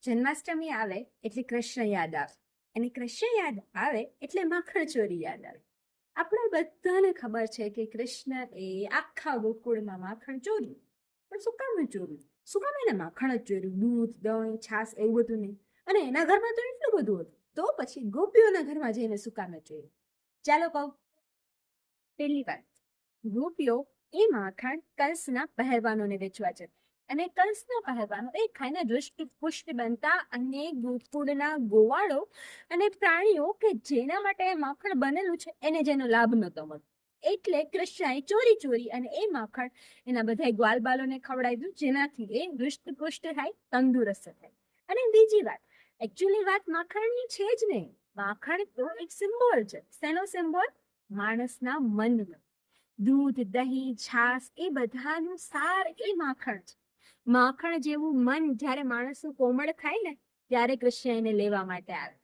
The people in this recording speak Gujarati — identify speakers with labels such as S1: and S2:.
S1: જન્માષ્ટમી આવે એટલે કૃષ્ણ યાદ આવે, અને કૃષ્ણ યાદ આવે એટલે માખણ ચોરી યાદ આવે. આપણે બધાને ખબર છે કે કૃષ્ણ એ આખા ગોકુળમાં માખણ ચોર્યું, પણ શું કામ ચોર્યું? શું કામ એને માખણ જ ચોર્યું? દૂધ, દહીં, છાશ એવું બધું નહીં. અને એના ઘરમાં તો એટલું બધું હતું, તો પછી ગોપીઓના ઘરમાં જઈને શું કામ ચોર્યું? ચાલો કહું. પહેલી વાત, ગોપીઓ એ માખણ કંસના પહેરવાનોને વેચવા છે, અને કંસના પહેરવાનો એ ખાઈને દૃષ્ટ પુષ્ટ બનતા અને ગોકુળના ગોવાળો અને પ્રાણીઓ કે જેના માટે માખણ બનેલું છે એને જેનો લાભ નહોતો મળતો, એટલે કૃષ્ણએ ચોરી ચોરી અને એ માખણ એના બધા ગ્વાલબાલોને ખવડાવ્યું, જેનાથી એ દૃષ્ટ પુષ્ટ થાય, તંદુરસ્ત થાય. અને બીજી વાત, એકચ્યુઅલી વાત માખણની છે જ નહીં. માખણ તો એક સિમ્બોલ છે. શેનો સિમ્બોલ? માણસના મનનો. દૂધ, દહીં, છાશ એ બધાનું સાર એ માખણ છે. માખણ જેવું મન જ્યારે માણસનું કોમળ થાય ને, ત્યારે કૃષ્ણ એને લેવા માટે આવે.